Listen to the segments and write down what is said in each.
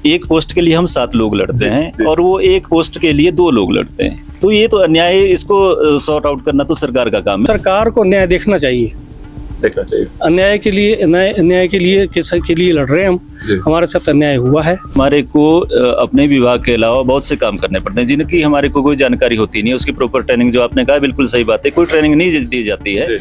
एक पोस्ट के लिए हम 7 लोग लड़ते हैं और वो एक पोस्ट के लिए 2 लोग लड़ते हैं, तो ये तो अन्याय है। इसको सॉर्ट आउट करना तो सरकार का काम है। सरकार को न्याय देखना चाहिए। अन्याय के लिए के लिए लड़ रहे हैं हम। हमारे साथ अन्याय हुआ है। हमारे को अपने विभाग के अलावा बहुत से काम करने पड़ते हैं जिनकी हमारे को कोई जानकारी होती नहीं है। उसकी प्रॉपर ट्रेनिंग, जो आपने कहा बिल्कुल सही बात है, कोई ट्रेनिंग नहीं दी जाती है।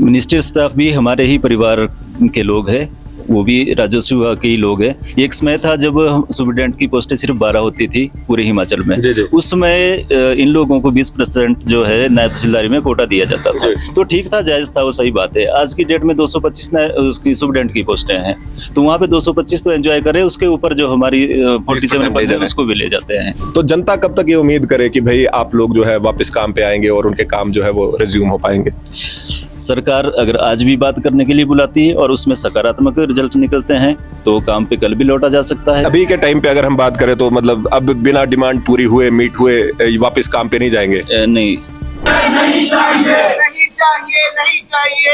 मिनिस्ट्री स्टाफ भी हमारे ही परिवार के लोग हैं, वो भी राजस्व विभाग के ही लोग हैं। एक समय था जब सुपरिटेंडेंट की पोस्टें सिर्फ 12 होती थी पूरे हिमाचल में। उस समय इन लोगों को 20% जो है नायब तहसीलदारी में कोटा दिया जाता था, तो ठीक था, जायज था, वो सही बात है। आज की डेट में 225 उसकी सुपरिटेंडेंट की पोस्टें हैं, तो वहाँ पे 225 तो एंजॉय करें, उसके ऊपर जो हमारी 47 उसको भी ले जाते हैं। तो जनता कब तक ये उम्मीद करे कि भाई आप लोग जो है वापस काम पे आएंगे और उनके काम जो है वो रिज्यूम हो पाएंगे? सरकार अगर आज भी बात करने के लिए बुलाती है और उसमें सकारात्मक रिजल्ट निकलते हैं तो काम पे कल भी लौटा जा सकता है। अभी के टाइम पे अगर हम बात करें तो मतलब अब बिना डिमांड पूरी हुए, मीट हुए, वापस काम पे नहीं जाएंगे? नहीं चाहिए, नहीं चाहिए, नहीं चाहिए,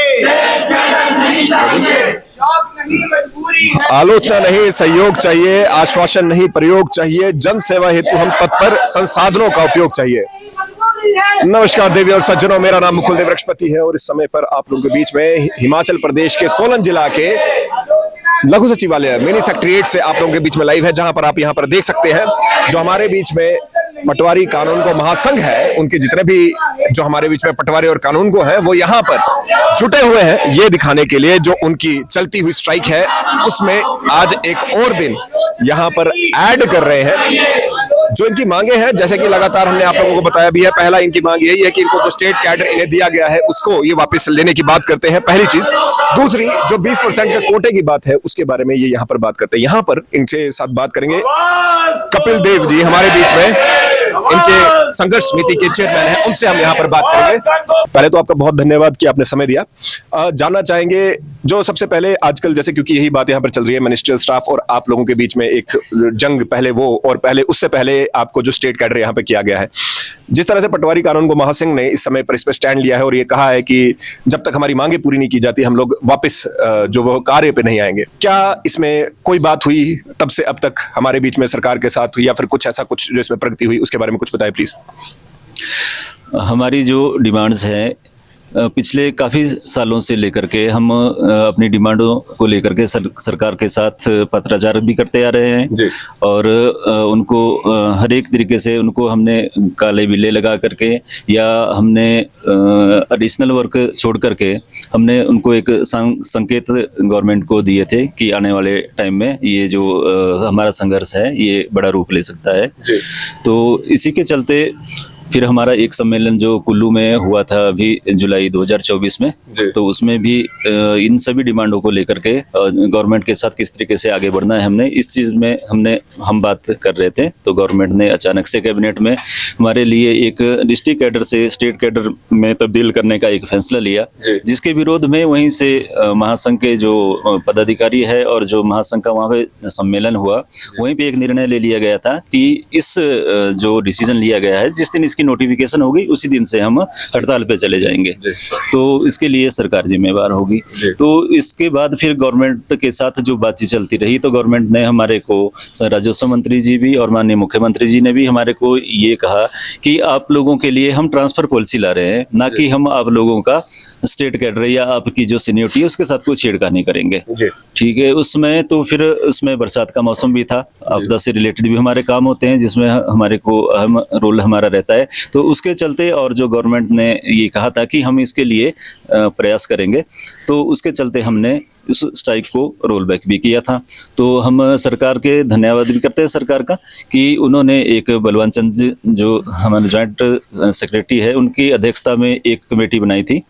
नहीं चाहिए, शौक नहीं मजबूरी है। आलोचना नहीं, सहयोग चाहिए। आश्वासन नहीं, प्रयोग चाहिए। जन सेवा हेतु हम तत्पर, संसाधनों का उपयोग चाहिए। नमस्कार देवी और सज्जनों, मेरा नाम मुकुल देव वृक्षपति है और इस समय पर आप लोगों के बीच में हिमाचल प्रदेश के सोलन जिला के लघु सचिवालय मिनी सेक्रेटरीट से आप लोगों के बीच में लाइव है, जहां पर आप यहां पर देख सकते हैं जो हमारे बीच में पटवारी कानून को महासंघ है, उनके जितने भी जो हमारे बीच में पटवारी और कानून को हैं वो यहाँ पर जुटे हुए हैं ये दिखाने के लिए जो उनकी चलती हुई स्ट्राइक है उसमें आज एक और दिन यहाँ पर ऐड कर रहे हैं। जो इनकी मांगे हैं, जैसे कि लगातार हमने आप लोगों को बताया भी है, पहला इनकी मांग यही है कि इनको जो स्टेट कैडर इन्हें दिया गया है उसको ये वापस लेने की बात करते हैं, पहली चीज। दूसरी, जो 20% के कोटे की बात है उसके बारे में ये यहाँ पर बात करते हैं। यहाँ पर इनसे साथ बात करेंगे कपिल देव जी हमारे बीच में, इनके संघर्ष समिति के चेयरमैन हैं, उनसे हम यहाँ पर बात करेंगे। पहले तो आपका बहुत धन्यवाद कि आपने समय दिया। जानना चाहेंगे जो सबसे पहले आजकल, जैसे क्योंकि यही बात यहाँ पर चल रही है, मिनिस्ट्रियल स्टाफ और आप लोगों के बीच में एक जंग, पहले वो और पहले उससे पहले आपको जो स्टेट कैडर यहाँ पे किया गया है, जिस तरह से पटवारी कानून को महासंघ ने इस समय पर इस पर स्टैंड लिया है और ये कहा है कि जब तक हमारी मांगे पूरी नहीं की जाती हम लोग वापस जो वो कार्य पे नहीं आएंगे, क्या इसमें कोई बात हुई तब से अब तक हमारे बीच में सरकार के साथ हुई या फिर कुछ ऐसा कुछ जो इसमें प्रगति हुई, उसके बारे में कुछ बताएं प्लीज। हमारी जो डिमांड्स हैं पिछले काफ़ी सालों से लेकर के हम अपनी डिमांडों को लेकर के सरकार के साथ पत्राचार भी करते आ रहे हैं और उनको हर एक तरीके से उनको हमने काले बिल्ले लगा करके या हमने एडिशनल वर्क छोड़ करके हमने उनको एक संकेत गवर्नमेंट को दिए थे कि आने वाले टाइम में ये जो हमारा संघर्ष है ये बड़ा रूप ले सकता है। तो इसी के चलते फिर हमारा एक सम्मेलन जो कुल्लू में हुआ था अभी जुलाई 2024 में, तो उसमें भी इन सभी डिमांडों को लेकर के गवर्नमेंट के साथ किस तरीके से आगे बढ़ना है, हमने इस चीज़ में हम बात कर रहे थे। तो गवर्नमेंट ने अचानक से कैबिनेट में हमारे लिए एक डिस्ट्रिक्ट कैडर से स्टेट कैडर में तब्दील करने का एक फैसला लिया, जिसके विरोध में वहीं से महासंघ के जो पदाधिकारी है और जो महासंघ का वहाँ पे सम्मेलन हुआ, वहीं पे एक निर्णय ले लिया गया था कि इस जो डिसीजन लिया गया है, जिस दिन की नोटिफिकेशन होगी उसी दिन से हम हड़ताल पे चले जाएंगे, तो इसके लिए सरकार जिम्मेवार होगी। तो इसके बाद फिर गवर्नमेंट के साथ जो बातचीत चलती रही, तो गवर्नमेंट ने हमारे को, राजस्व मंत्री जी भी और माननीय मुख्यमंत्री जी ने भी हमारे को ये कहा कि आप लोगों के लिए हम ट्रांसफर पॉलिसी ला रहे हैं, ना कि हम आप लोगों का स्टेट कैडर या आपकी जो सीनियरिटी है उसके साथ कोई छेड़खानी करेंगे। ठीक है, उसमें तो फिर उसमें बरसात का मौसम भी था, आपदा से रिलेटेड भी हमारे काम होते हैं जिसमें हमारे को अहम रोल हमारा रहता है। तो उसके चलते और जो गवर्नमेंट ने ये कहा था कि हम इसके लिए प्रयास करेंगे, तो उसके चलते हमने उस स्ट्राइक को रोल बैक भी किया था। तो हम सरकार के धन्यवाद भी करते हैं सरकार का कि उन्होंने एक बलवान चंद जो हमारे जॉइंट सेक्रेटरी है उनकी अध्यक्षता में एक कमेटी बनाई थी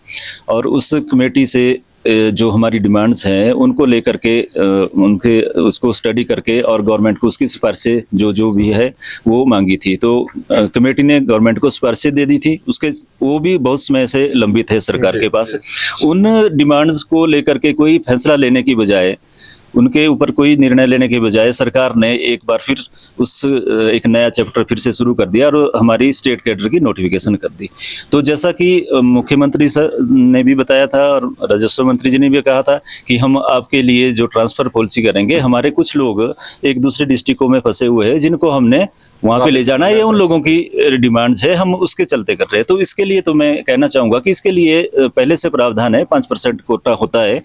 और उस कमेटी से जो हमारी डिमांड्स हैं उनको लेकर के उनके उसको स्टडी करके और गवर्नमेंट को उसकी सिफारिशें जो भी है वो मांगी थी। तो कमेटी ने गवर्नमेंट को सिफारिशें दे दी थी, उसके वो भी बहुत समय से लंबित है सरकार के पास। उन डिमांड्स को लेकर के कोई फैसला लेने की बजाय उनके ऊपर कोई निर्णय लेने के बजाय सरकार ने एक बार फिर एक नया चैप्टर फिर से शुरू कर दिया और हमारी स्टेट कैडर की नोटिफिकेशन कर दी। तो जैसा कि मुख्यमंत्री सर ने भी बताया था और राजस्व मंत्री जी ने भी कहा था कि हम आपके लिए जो ट्रांसफर पॉलिसी करेंगे, हमारे कुछ लोग एक दूसरे डिस्ट्रिक्टों में फंसे हुए हैं जिनको हमने वहां पे ले जाना है, ये उन लोगों की डिमांड्स है, हम उसके चलते कर रहे हैं। तो इसके लिए तो मैं कहना चाहूंगा कि इसके लिए पहले से प्रावधान है, 5% कोटा होता है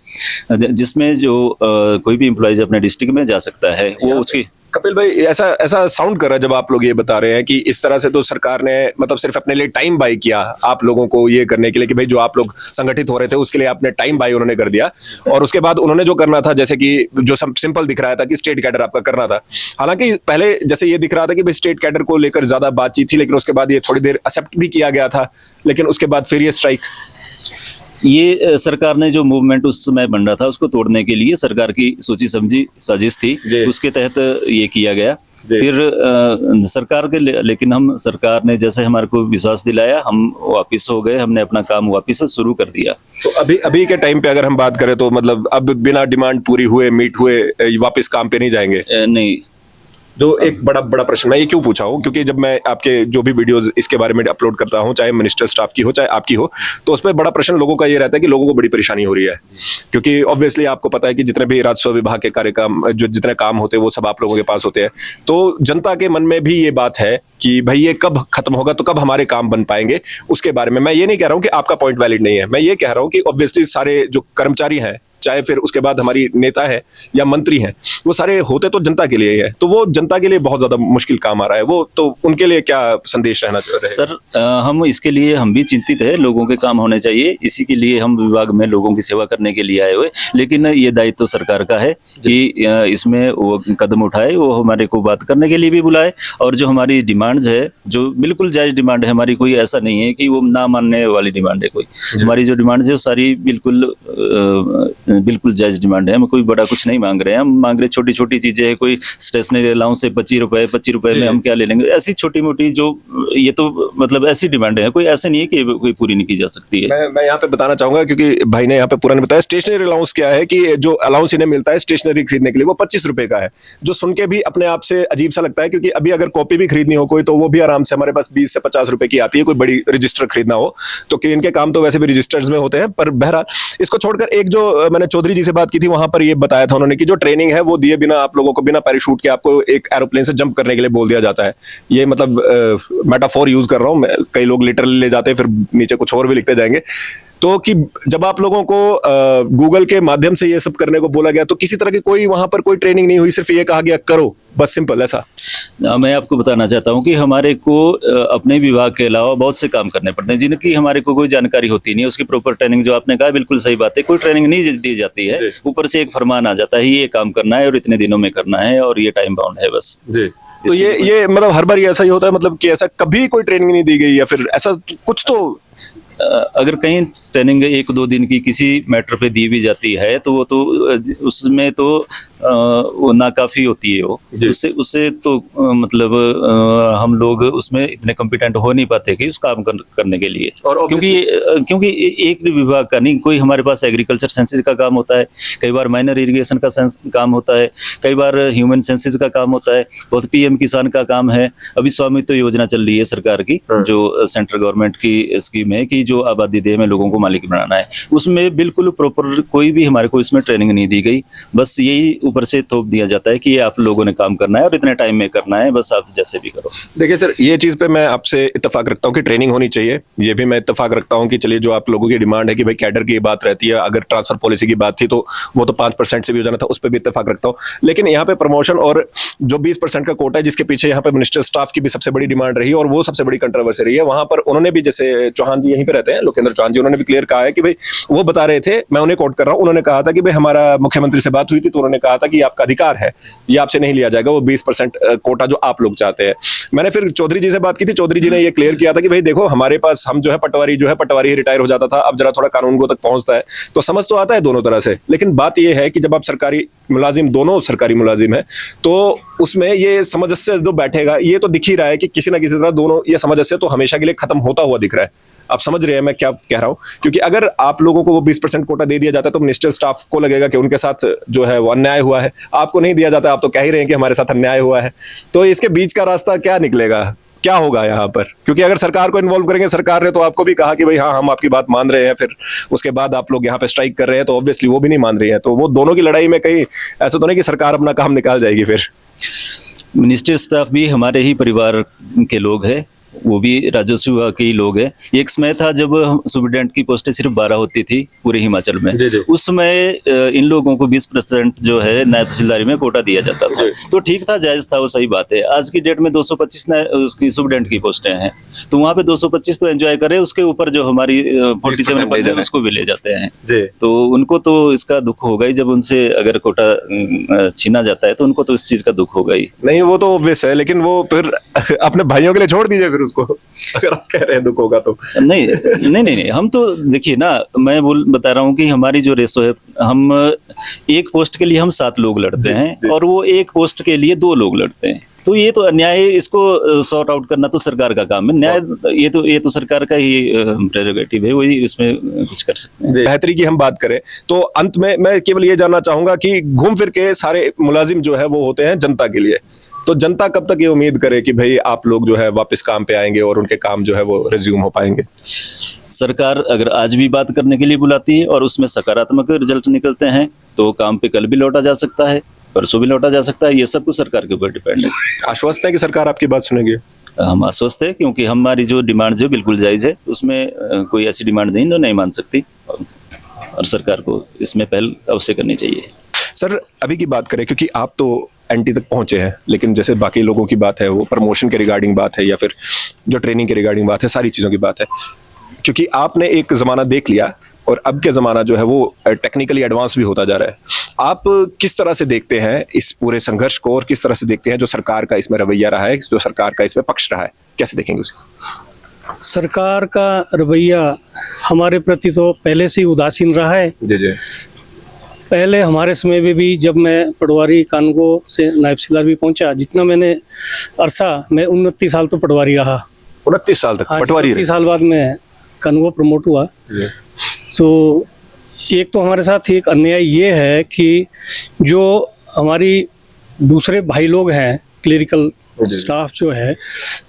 जिसमें जो कोई भी एम्प्लॉइज अपने डिस्ट्रिक्ट में जा सकता है, वो उसकी। कपिल भाई, ऐसा साउंड कर रहा है जब आप लोग ये बता रहे हैं कि इस तरह से तो सरकार ने मतलब सिर्फ अपने लिए टाइम बाय किया आप लोगों को ये करने के लिए कि भाई जो आप लोग संगठित हो रहे थे उसके लिए आपने टाइम बाय उन्होंने कर दिया, और उसके बाद उन्होंने जो करना था, जैसे कि जो सिंपल दिख रहा था कि स्टेट कैडर आपका करना था, हालांकि पहले जैसे ये दिख रहा था कि भाई स्टेट कैडर को लेकर ज्यादा बातचीत थी, लेकिन उसके बाद ये थोड़ी देर एक्सेप्ट भी किया गया था, लेकिन उसके बाद फिर ये स्ट्राइक। ये सरकार ने जो मूवमेंट उस समय बन रहा था उसको तोड़ने के लिए सरकार की सोची समझी साजिश थी, उसके तहत ये किया गया। फिर सरकार के लेकिन हम सरकार ने जैसे हमारे को विश्वास दिलाया, हम वापिस हो गए, हमने अपना काम वापिस से शुरू कर दिया। तो अभी के टाइम पे अगर हम बात करें तो मतलब अब बिना डिमांड पूरी हुए मीट हुए वापस काम पे नहीं जाएंगे? नहीं। जो एक बड़ा प्रश्न, मैं ये क्यों पूछा हूँ क्योंकि जब मैं आपके जो भी वीडियोस इसके बारे में अपलोड करता हूँ, चाहे मिनिस्टर स्टाफ की हो चाहे आपकी हो, तो उसमें बड़ा प्रश्न लोगों का ये रहता है कि लोगों को बड़ी परेशानी हो रही है, क्योंकि ऑब्वियसली आपको पता है कि जितने भी राजस्व विभाग के कार्य काम जो जितने काम होते हैं वो सब आप लोगों के पास होते हैं। तो जनता के मन में भी ये बात है कि भाई ये कब खत्म होगा, तो कब हमारे काम बन पाएंगे, उसके बारे में। मैं ये नहीं कह रहा हूँ कि आपका पॉइंट वैलिड नहीं है, मैं ये कह रहा हूँ कि ऑब्वियसली सारे जो कर्मचारी हैं, चाहे फिर उसके बाद हमारी नेता है या मंत्री हैं, वो सारे होते तो जनता के लिए ही है, तो वो जनता के लिए बहुत ज्यादा मुश्किल काम आ रहा है, वो तो उनके लिए क्या संदेश रहना चाहिए? सर, हम इसके लिए हम भी चिंतित है, लोगों के काम होने चाहिए, इसी के लिए हम विभाग में लोगों की सेवा करने के लिए आए हुए, लेकिन ये दायित्व तो सरकार का है कि इसमें वो कदम उठाए, वो हमारे को बात करने के लिए भी बुलाए, और जो हमारी डिमांड्स है जो बिल्कुल जायज डिमांड है हमारी, कोई ऐसा नहीं है कि वो ना मानने वाली डिमांड है कोई, हमारी जो डिमांड्स है वो सारी बिल्कुल जायज डिमांड है। हम कोई बड़ा कुछ नहीं मांग रहे हैं, हम मांग रहे छोटी छोटी चीजें हैं, कोई स्टेशनरी अलाउंस है 25 रुपए में हम क्या ले लेंगे, ऐसी छोटी मोटी जो ये तो मतलब ऐसी डिमांड है, कोई ऐसे नहीं है कि कोई पूरी नहीं की जा सकती है। मैं यहाँ पे बताना चाहूंगा क्योंकि भाई ने यहाँ पे पूरा नहीं बताया, स्टेशनरी अलाउंस क्या है कि जो अलाउंस इन्हें मिलता है स्टेशनरी खरीदने के लिए वो 25 रुपए का है, जो सुन के भी अपने आप से अजीब सा लगता है, क्योंकि अभी अगर कॉपी भी खरीदनी हो कोई तो वो भी आराम से हमारे पास 20 से 50 रुपए की आती है, कोई बड़ी रजिस्टर खरीदना हो तो, कि इनके काम तो वैसे भी रजिस्टर्स में होते हैं। पर बहरहाल इसको छोड़कर एक जो मैंने चौधरी जी से बात की थी, वहां पर ये बताया था उन्होंने कि जो ट्रेनिंग है वो दिए बिना आप लोगों को बिना पैराशूट के आपको एक एरोप्लेन से जंप करने के लिए बोल दिया जाता है। ये मतलब मेटाफोर यूज कर रहा हूं मैं, कई लोग लिटरली ले जाते हैं फिर नीचे कुछ और भी लिखते जाएंगे। तो कि जब आप लोगों को गूगल के माध्यम से ये सब करने को बोला गया तो किसी तरह की कोई वहां पर कोई ट्रेनिंग नहीं हुई, सिर्फ ये कहा गया करो बस, सिंपल ऐसा? मैं आपको बताना चाहता हूं कि हमारे को अपने विभाग के अलावा बहुत से काम करने पड़ते हैं जिनकी हमारे को कोई जानकारी होती नहीं है, उसकी प्रॉपर ट्रेनिंग जो आपने कहा बिल्कुल सही बात है, कोई ट्रेनिंग नहीं दी जाती है, ऊपर से एक फरमान आ जाता है ये काम करना है और इतने दिनों में करना है और ये टाइम बाउंड है बस जी। तो ये मतलब हर बार ऐसा ही होता है, मतलब कि ऐसा कभी कोई ट्रेनिंग नहीं दी गई या फिर ऐसा कुछ? तो अगर कहीं ट्रेनिंग 1-2 दिन की किसी मैटर पे दी भी जाती है तो वो तो उसमें तो वो नाकाफी होती है, वो उससे तो मतलब हम लोग उसमें इतने कॉम्पिटेंट हो नहीं पाते कि उस काम करने के लिए, और क्योंकि एक विभाग का नहीं, कोई हमारे पास एग्रीकल्चर साइंसेज का काम होता है, कई बार माइनर इरिगेशन का काम होता है, कई बार ह्यूमन साइंसेज का काम होता है, बहुत पीएम किसान का काम है, अभी स्वामित्व योजना चल रही है सरकार की जो सेंट्रल गवर्नमेंट की स्कीम है कि जो आबादी देह में लोगों को मालिक बनाना है, उसमें बिल्कुल प्रॉपर कोई भी हमारे को इसमें ट्रेनिंग नहीं दी गई, बस यही ऊपर से थोप दिया जाता है कि ये आप लोगों ने काम करना है और इतने टाइम में करना है, बस आप जैसे भी करो। देखिए सर, ये चीज पे मैं आपसे इत्तेफाक रखता हूँ कि ट्रेनिंग होनी चाहिए, ये भी मैं इत्तेफाक रखता हूँ कि चलिए जो आप लोगों की डिमांड है कि भाई कैडर की बात रहती है, अगर ट्रांसफर पॉलिसी की बात थी तो वो तो 5% से भी हो जाना था, उस पर भी इत्तेफाक रखता हूँ, लेकिन यहाँ पे प्रमोशन और जो 20% का कोटा है जिसके पीछे यहाँ पे मिनिस्टर स्टाफ की भी सबसे बड़ी डिमांड रही है और वो सबसे बड़ी कंट्रोवर्सी रही है, वहां पर उन्होंने भी, जैसे चौहान जी यहीं पे रहते हैं, लोकेंद्र चौहान जी, उन्होंने भी क्लियर कहा है कि भाई वो बता रहे थे, मैं उन्हें कोट कर रहा हूँ, उन्होंने कहा था कि भाई हमारा मुख्यमंत्री से बात हुई थी तो उन्होंने कहा था कि आपका अधिकार है, ये आपसे नहीं लिया जाएगा, वो 20% कोटा जो आप लोग चाहते हैं। मैंने फिर चौधरी जी से बात की थी, चौधरी जी ने ये क्लियर किया था कि भाई देखो हमारे पास हम जो है पटवारी ही रिटायर हो जाता था, अब जरा थोड़ा कानून को तक पहुंचता है, तो समझ तो आता है दोनों तरह से, लेकिन बात यह है कि जब आप सरकारी मुलाजिम दोनों सरकारी मुलाजिम है, तो उसमें ये सामंजस्य जो बैठेगा, ये तो दिख ही रहा है कि किसी ना किसी तरह दोनों ये सामंजस्य तो हमेशा के लिए खत्म होता हुआ दिख रहा है। आप समझ रहे हैं मैं क्या कह रहा हूं? क्योंकि अगर आप लोगों को वो 20% कोटा दे दिया जाता है तो मिनिस्ट्रियल स्टाफ को लगेगा कि उनके साथ जो है वो अन्याय हुआ है। आपको नहीं दिया जाता, आप तो कह ही रहे हैं कि हमारे साथ अन्याय हुआ है। तो इसके बीच का रास्ता क्या निकलेगा, क्या होगा यहाँ पर? क्योंकि अगर सरकार को इन्वॉल्व करेंगे, सरकार ने तो आपको भी कहा कि भाई हाँ हम आपकी बात मान रहे हैं, फिर उसके बाद आप लोग यहाँ पे स्ट्राइक कर रहे हैं, तो ऑब्वियसली वो भी नहीं मान रही है। तो वो दोनों की लड़ाई में कहीं ऐसा तो नहीं कि सरकार अपना काम निकाल जाएगी फिर? मिनिस्ट्री स्टाफ भी हमारे ही परिवार के लोग हैं, वो भी राजस्व विभाग के ही लोग हैं। एक समय था जब सुपरिटेंडेंट की पोस्टें सिर्फ 12 होती थी पूरे हिमाचल में। उस समय इन लोगों को 20% जो है नायब तहसीलदारी में कोटा दिया जाता था, तो ठीक था, जायज था, वो सही बात है। आज की डेट में 225 उसकी सुपरिटेंडेंट की पोस्टें हैं, तो वहाँ पे 225 तो एंजॉय करे, उसके ऊपर जो हमारी 47 उसको भी ले जाते हैं। तो उनको तो इसका दुख होगा ही, जब उनसे अगर कोटा छीना जाता है तो उनको तो इस चीज का दुख होगा ही। नहीं, वो तो ऑब्वियस है, लेकिन वो फिर अपने भाइयों के लिए छोड़ दीजिए फिर उसको, अगर आप कह रहे हैं दुख होगा तो। नहीं, हम तो देखिए ना, मैं बता रहा हूँ कि हमारी जो रेशो है, हम एक पोस्ट के लिए हम 7 लोग लड़ते हैं और वो एक पोस्ट के लिए 2 लोग लड़ते हैं। तो ये तो अन्याय है, इसको सॉर्ट आउट करना तो सरकार का काम है। न्याय ये तो सरकार का ही प्रेरोगेटिव है, वही इसमें कुछ कर सकते हैं। बेहतरी की हम बात करें तो अंत में मैं केवल ये जानना चाहूंगा कि घूम फिर के सारे मुलाजिम जो है वो होते हैं जनता के लिए, तो जनता कब तक ये उम्मीद करे कि भाई आप लोग जो है वापस काम पे आएंगे और उनके काम जो है वो रिज्यूम हो पाएंगे? सरकार अगर आज भी बात करने के लिए बुलाती है और उसमें सकारात्मक रिजल्ट निकलते हैं तो काम पे कल भी लौटा जा सकता है, परसों भी लौटा जा सकता है। ये सब कुछ सरकार के ऊपर डिपेंड है। आश्वस्त है कि सरकार आपकी बात सुनेगी? हम आश्वस्त है, क्योंकि हमारी जो डिमांड है बिल्कुल जायज है, उसमें कोई ऐसी डिमांड नहीं जो नहीं मान सकती, और सरकार को इसमें पहल अवश्य करनी चाहिए। सर, अभी की बात करें, क्योंकि आप तो एंटी तक पहुंचे हैं, लेकिन जैसे बाकी लोगों की बात है वो प्रमोशन के रिगार्डिंग बात है या फिर जो ट्रेनिंग के रिगार्डिंग बात है, सारी चीज़ों की बात है, क्योंकि आपने एक ज़माना देख लिया और अब के ज़माना जो है वो टेक्निकली एडवांस भी होता जा रहा है। आप किस तरह से देखते हैं इस पूरे संघर्ष को और किस तरह से देखते हैं जो सरकार का इसमें रवैया रहा है, जो सरकार का इसमें पक्ष रहा है, कैसे देखेंगे उसे? सरकार का रवैया हमारे प्रति तो पहले से ही उदासीन रहा है। जी। पहले हमारे समय में भी जब मैं पटवारी कानगो से नायब तहसीलदार भी पहुंचा, जितना मैंने अरसा, मैं 29 साल तो पटवारी रहा। 29 साल तक पटवारी? 29 साल बाद मैं कानगो प्रमोट हुआ। तो एक तो हमारे साथ एक अन्याय ये है कि जो हमारी दूसरे भाई लोग हैं, क्लरिकल स्टाफ जो है,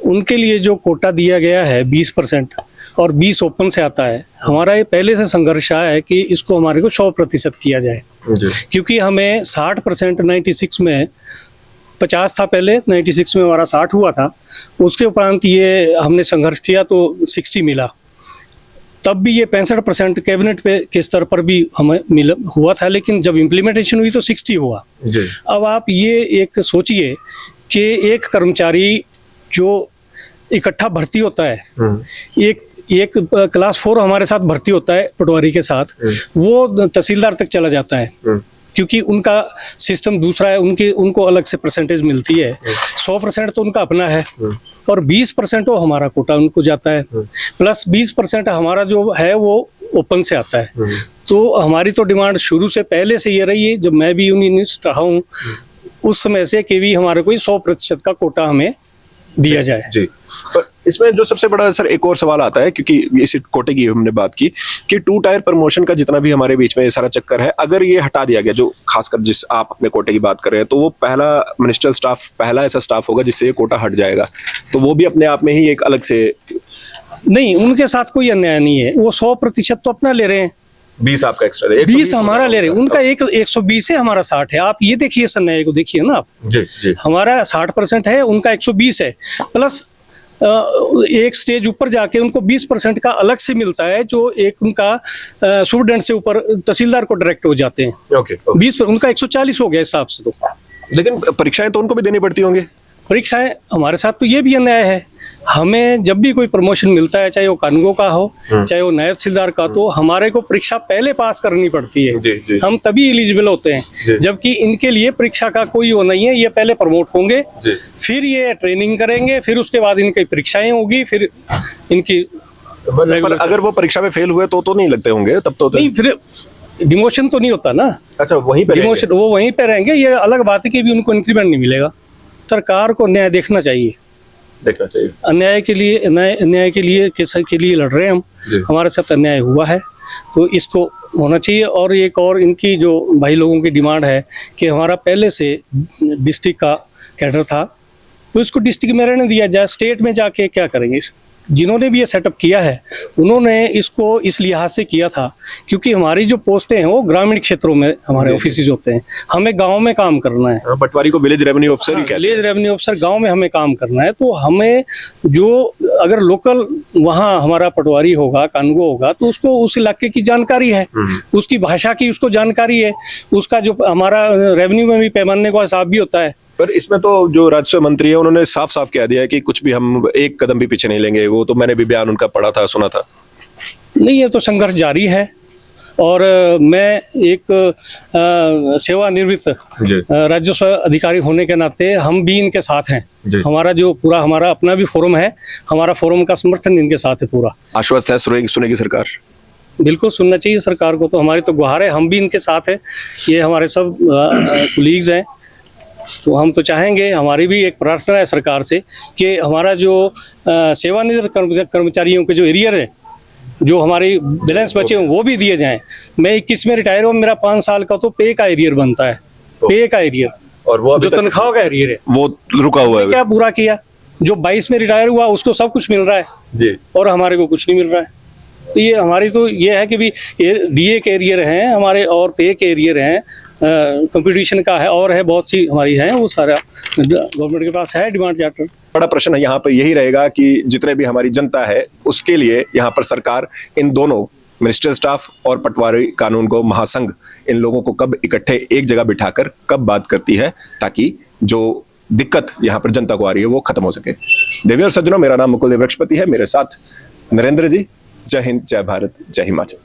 उनके लिए जो कोटा दिया गया है 20% और 20 ओपन से आता है, हमारा ये पहले से संघर्ष है कि इसको हमारे को 100% किया जाए, क्योंकि हमें 60% 96 में 50 था पहले, 96 में हमारा 60 हुआ था, उसके उपरांत ये हमने संघर्ष किया तो 60 मिला। तब भी ये 65% कैबिनेट पे के स्तर पर भी हमें हुआ था, लेकिन जब इम्प्लीमेंटेशन हुई तो 60 हुआ। अब आप ये एक सोचिए कि एक कर्मचारी जो इकट्ठा भर्ती होता है, एक क्लास 4 हमारे साथ भर्ती होता है पटवारी के साथ, वो तहसीलदार तक चला जाता है, क्योंकि उनका सिस्टम दूसरा है, उनको अलग से परसेंटेज मिलती है। 100% तो उनका अपना है और 20% वो हमारा कोटा उनको जाता है, प्लस 20% हमारा जो है वो ओपन से आता है। तो हमारी तो डिमांड शुरू से पहले से ये रही है, जब मैं भी यूनियनिस्ट रहा हूँ उस समय से, कि भी हमारे कोई 100% का कोटा हमें दिया जाए। जी, पर इसमें जो सबसे बड़ा सर एक और सवाल आता है, क्योंकि इस कोटे की हमने बात की कि 2 टायर प्रमोशन का जितना भी हमारे बीच में ये सारा चक्कर है, अगर ये हटा दिया गया, जो खासकर जिस आप अपने कोटे की बात कर रहे हैं, तो वो पहला मिनिस्ट्रियल स्टाफ, पहला ऐसा स्टाफ होगा जिससे ये कोटा हट जाएगा, तो वो भी अपने आप में ही एक अलग से। नहीं, उनके साथ कोई अन्याय नहीं है, वो 100% तो अपना ले रहे हैं। 20 आपका एक्स्ट्रा है, 20 हमारा ले रहे हैं, उनका 120 है, हमारा 60 है। आप ये देखिए, अन्याय को देखिए ना आप। जी। हमारा 60% है, उनका 120 है, प्लस एक स्टेज ऊपर जाके उनको 20% का अलग से मिलता है, जो एक उनका सुपरिटेंडेंट से ऊपर तहसीलदार को डायरेक्ट हो जाते हैं। ओके। 20 उनका 140 हो गया हिसाब से। तो लेकिन परीक्षाएं तो उनको भी देनी पड़ती होंगी। परीक्षाएं हमारे साथ तो ये भी अन्याय है, हमें जब भी कोई प्रमोशन मिलता है, चाहे वो कानगो का हो चाहे वो नायब तहसीलदार का, तो हमारे को परीक्षा पहले पास करनी पड़ती है। जी। हम तभी एलिजिबल होते हैं, जबकि इनके लिए परीक्षा का कोई वो नहीं है। ये पहले प्रमोट होंगे, फिर ये ट्रेनिंग करेंगे, फिर उसके बाद इनकी परीक्षाएं होगी, फिर इनकी। पर अगर वो परीक्षा में फेल हुए तो नहीं लगते होंगे तब तो? नहीं, फिर डिमोशन तो नहीं होता ना, अच्छा वहीं पे डिमोशन वो वहीं पे रहेंगे। ये अलग बात है कि भी उनको इंक्रीमेंट नहीं मिलेगा। सरकार को न्याय देखना चाहिए, देखना चाहिए। अन्याय के लिए अन्याय के लिए लड़ रहे हैं हम, हमारे साथ अन्याय हुआ है तो इसको होना चाहिए। और एक और इनकी जो भाई लोगों की डिमांड है कि हमारा पहले से डिस्ट्रिक्ट का कैडर था तो इसको डिस्ट्रिक्ट में रहने दिया जाए, स्टेट में जाके क्या करेंगे। जिन्होंने भी ये सेटअप किया है उन्होंने इसको इस लिहाज से किया था क्योंकि हमारी जो पोस्टें हैं वो ग्रामीण क्षेत्रों में हमारे ऑफिस होते हैं, हमें गांव में काम करना है। पटवारी को विलेज रेवेन्यू ऑफिसर ही कहते हैं। विलेज रेवेन्यू ऑफिसर गांव में हमें काम करना है, तो हमें जो अगर लोकल वहाँ हमारा पटवारी होगा, कानून होगा तो उसको उस इलाके की जानकारी है, उसकी भाषा की उसको जानकारी है, उसका जो हमारा रेवेन्यू में भी पैमाने का हिसाब भी होता है। पर इसमें तो जो राजस्व मंत्री है उन्होंने साफ साफ कह दिया है कि कुछ भी हम एक कदम भी पीछे नहीं लेंगे। वो तो मैंने भी बयान उनका पढ़ा था, सुना था। नहीं, ये तो संघर्ष जारी है और मैं एक सेवानिवृत्त राजस्व अधिकारी होने के नाते हम भी इनके साथ हैं। हमारा जो पूरा हमारा अपना भी फोरम है, हमारा फोरम का समर्थन इनके साथ है पूरा। आश्वस्त है, सुनेगी सरकार? बिल्कुल सुनना चाहिए सरकार को, तो हमारी तो गुहार है, हम भी इनके साथ हैं। ये हमारे सब कोलीग्स हैं, तो हम तो चाहेंगे, हमारी भी एक प्रार्थना है सरकार से कि हमारा जो सेवानिवृत्त कर्मचारियों के जो एरियर है, जो हमारी बैलेंस बचे हैं वो भी दिए जाएं। मैं 21 में रिटायर हुआ, मेरा 5 साल का तो पे का एरियर बनता है, पे का एरियर, और वो जो तनख्वाह का एरियर है वो रुका हुआ है। क्या बुरा किया, जो 22 में रिटायर हुआ उसको सब कुछ मिल रहा है जी, और हमारे को कुछ नहीं मिल रहा है। तो ये हमारी तो ये है कि भी डीए के एरियर हैं हमारे और पे के एरियर हैं, कंपटीशन का है और है बहुत सी हमारी है, वो सारा गवर्नमेंट के पास है डिमांड चार्टर। बड़ा प्रश्न यहाँ पर यही रहेगा कि जितने भी हमारी जनता है उसके लिए यहाँ पर सरकार इन दोनों मिनिस्ट्रियल स्टाफ और पटवारी कानून को महासंघ इन लोगों को कब इकट्ठे एक जगह बिठाकर कब बात करती है ताकि जो दिक्कत यहाँ पर जनता को आ रही है वो खत्म हो सके। देवी और सज्जनों, मेरा नाम मुकुल देव वृक्षपति है, मेरे साथ नरेंद्र जी। जय हिंद, जय भारत, जय हिमाचल।